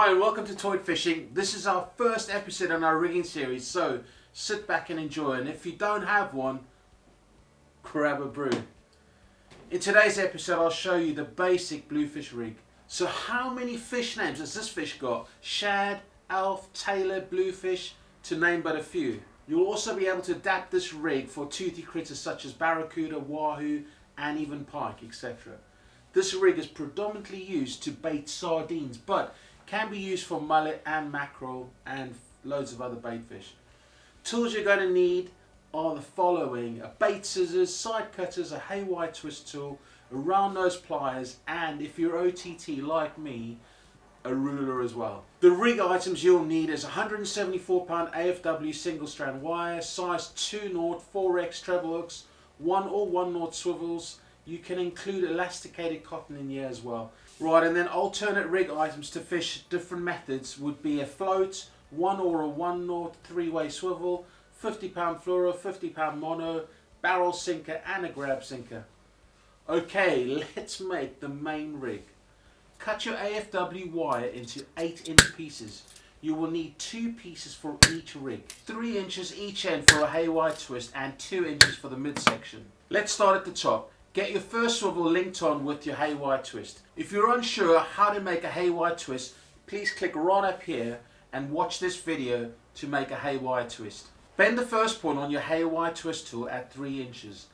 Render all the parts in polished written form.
Hi and welcome to Toit Fishing. This is our first episode in our rigging series, so sit back and enjoy. And if you don't have one, grab a brew. In today's episode I'll show you the basic Bluefish Rig. So how many fish names has this fish got? Shad, elf, tailor, bluefish, to name but a few. You'll also be able to adapt this rig for toothy critters such as barracuda, wahoo and even pike, etc. This rig is predominantly used to bait sardines, but can be used for mullet and mackerel and loads of other bait fish. Tools you're going to need are the following: a bait scissors, side cutters, a haywire twist tool, a round nose pliers, and if you're OTT like me, a ruler as well. The rig items you'll need is 174 pound AFW single strand wire, size 2/0 4x treble hooks, 1 or 1/0 swivels. You can include elasticated cotton in here as well. Right, and then alternate rig items to fish different methods would be a float, 1 or a 1/0 3-way swivel, 50 pound fluoro, 50 pound mono, barrel sinker and a grab sinker. Okay, let's make the main rig. Cut your AFW wire into 8-inch pieces. You will need 2 pieces for each rig, 3 inches each end for a haywire twist and 2 inches for the midsection. Let's start at the top. Get your first swivel linked on with your haywire twist. If you're unsure how to make a haywire twist, please click right up here and watch this video to make a haywire twist. Bend the first point on your haywire twist tool at 3 inches.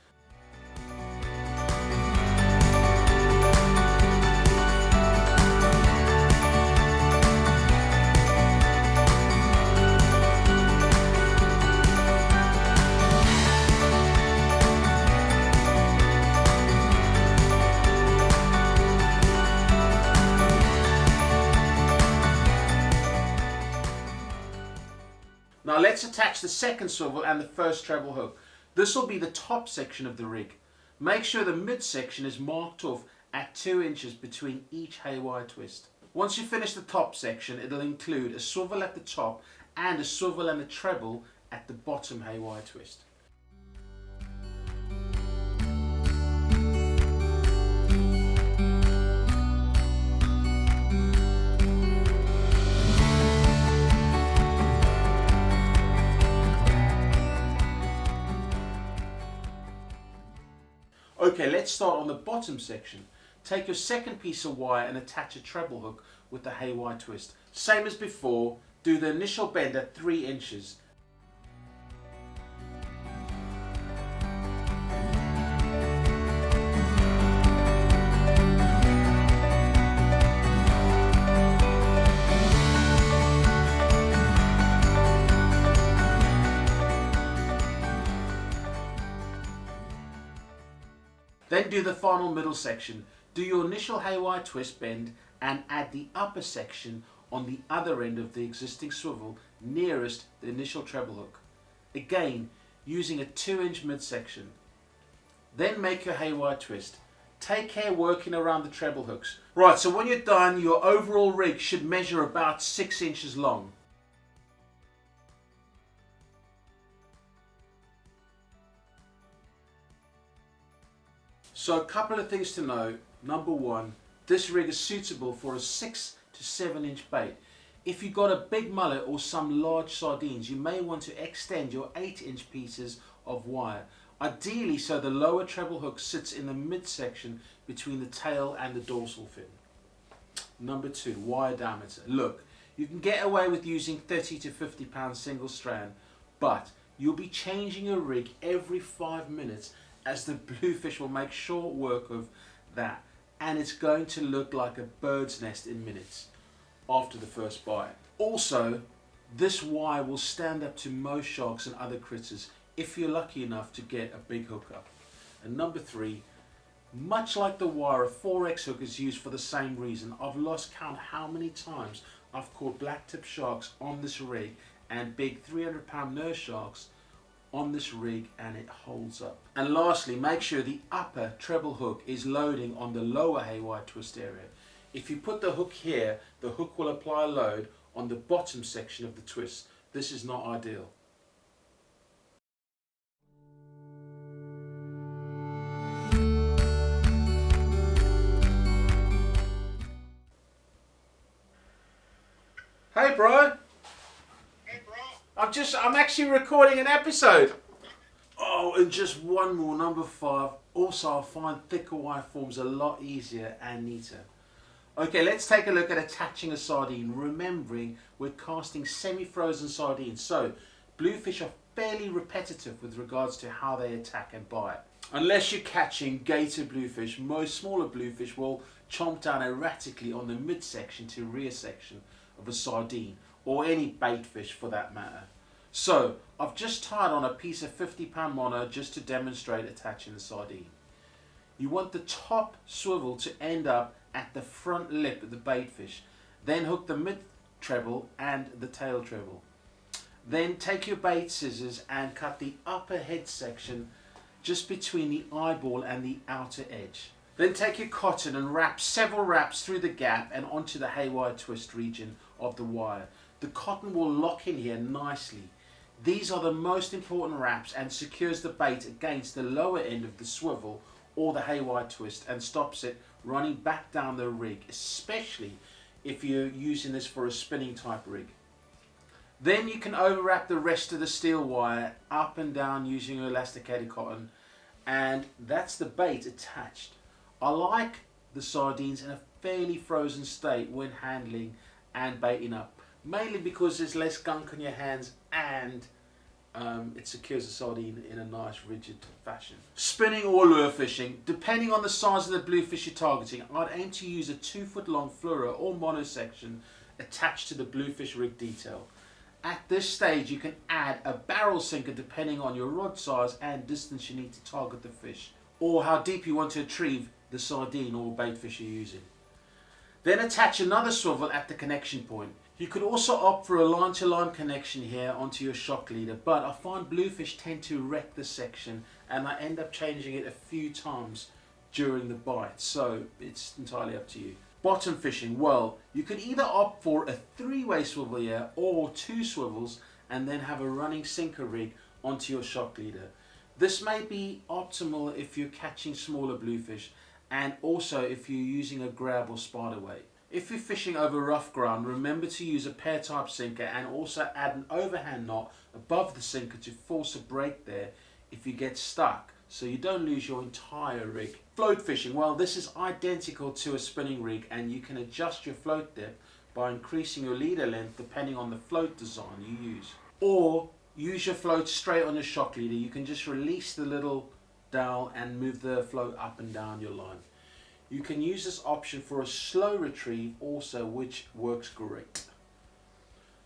Now let's attach the second swivel and the first treble hook. This will be the top section of the rig. Make sure the midsection is marked off at 2 inches between each haywire twist. Once you finish the top section, it'll include a swivel at the top and a swivel and a treble at the bottom haywire twist. Okay, let's start on the bottom section. Take your second piece of wire and attach a treble hook with the haywire twist. Same as before, do the initial bend at 3 inches. Then do the final middle section. Do your initial haywire twist bend and add the upper section on the other end of the existing swivel nearest the initial treble hook. Again, using a 2-inch midsection. Then make your haywire twist. Take care working around the treble hooks. Right, so when you're done, your overall rig should measure about 6 inches long. So a couple of things to know. Number one, this rig is suitable for a 6 to 7 inch bait. If you've got a big mullet or some large sardines, you may want to extend your 8-inch pieces of wire. Ideally so the lower treble hook sits in the midsection between the tail and the dorsal fin. Number two, wire diameter. Look, you can get away with using 30 to 50 pound single strand, but you'll be changing your rig every 5 minutes, as the bluefish will make short work of that, and it's going to look like a bird's nest in minutes after the first bite. Also, this wire will stand up to most sharks and other critters if you're lucky enough to get a big hookup. And number three, much like the wire, a 4x hook is used for the same reason. I've lost count how many times I've caught black tip sharks on this rig and big 300 pound nurse sharks on this rig, and it holds up. And lastly, make sure the upper treble hook is loading on the lower haywire twist area. If you put the hook here, the hook will apply a load on the bottom section of the twist. This is not ideal. I'm actually recording an episode. Oh, and just one more, number 5. Also, I find thicker wire forms a lot easier and neater. Okay, let's take a look at attaching a sardine, remembering we're casting semi-frozen sardines, so bluefish are fairly repetitive with regards to how they attack and bite. Unless you're catching gator bluefish, most smaller bluefish will chomp down erratically on the midsection to rear section of a sardine, or any bait fish for that matter. So, I've just tied on a piece of 50-pound mono just to demonstrate attaching the sardine. You want the top swivel to end up at the front lip of the bait fish. Then hook the mid treble and the tail treble. Then take your bait scissors and cut the upper head section just between the eyeball and the outer edge. Then take your cotton and wrap several wraps through the gap and onto the haywire twist region of the wire. The cotton will lock in here nicely. These are the most important wraps and secures the bait against the lower end of the swivel or the haywire twist and stops it running back down the rig, especially if you're using this for a spinning type rig. Then you can overwrap the rest of the steel wire up and down using your elasticated cotton, and that's the bait attached. I like the sardines in a fairly frozen state when handling and baiting up, mainly because there's less gunk on your hands and it secures the sardine in a nice rigid fashion. Spinning or lure fishing, depending on the size of the bluefish you're targeting, I'd aim to use a 2-foot long fluoro or mono section attached to the Bluefish Rig detail. At this stage you can add a barrel sinker depending on your rod size and distance you need to target the fish, or how deep you want to retrieve the sardine or bait fish you're using. Then attach another swivel at the connection point. You could also opt for a line-to-line connection here onto your shock leader, but I find bluefish tend to wreck the section and I end up changing it a few times during the bite, so it's entirely up to you. Bottom fishing, well, you could either opt for a 3-way swivel here or 2 swivels and then have a running sinker rig onto your shock leader. This may be optimal if you're catching smaller bluefish and also if you're using a grab or spider weight. If you're fishing over rough ground, remember to use a pear type sinker and also add an overhand knot above the sinker to force a break there if you get stuck, so you don't lose your entire rig. Float fishing, well, this is identical to a spinning rig and you can adjust your float depth by increasing your leader length depending on the float design you use. Or use your float straight on your shock leader. You can just release the little dowel and move the float up and down your line. You can use this option for a slow retrieve also, which works great.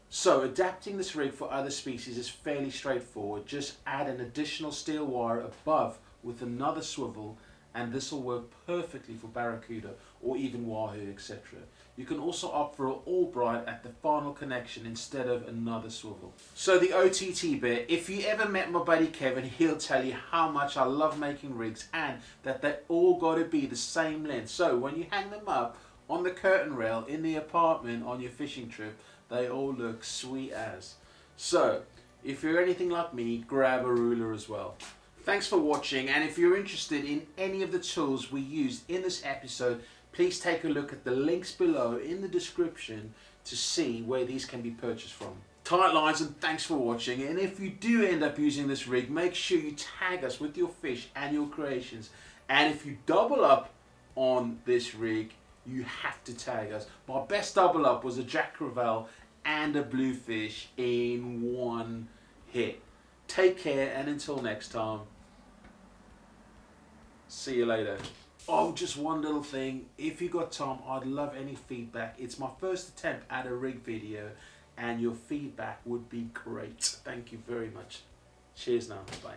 So adapting this rig for other species is fairly straightforward. Just add an additional steel wire above with another swivel and this will work perfectly for barracuda or even wahoo, etc. You can also opt for an Albright at the final connection instead of another swivel. So the OTT bit, if you ever met my buddy Kevin, he'll tell you how much I love making rigs and that they all got to be the same length. So when you hang them up on the curtain rail in the apartment on your fishing trip, they all look sweet as. So if you're anything like me, grab a ruler as well. Thanks for watching, and if you're interested in any of the tools we used in this episode, please take a look at the links below in the description to see where these can be purchased from. Tight lines, and thanks for watching, and if you do end up using this rig, make sure you tag us with your fish and your creations, and if you double up on this rig, you have to tag us. My best double up was a Jack Crevalle and a bluefish in one hit. Take care, and until next time, see you later. Oh, just one little thing. If you got time, I'd love any feedback. It's my first attempt at a rig video and your feedback would be great. Thank you very much. Cheers now. Bye.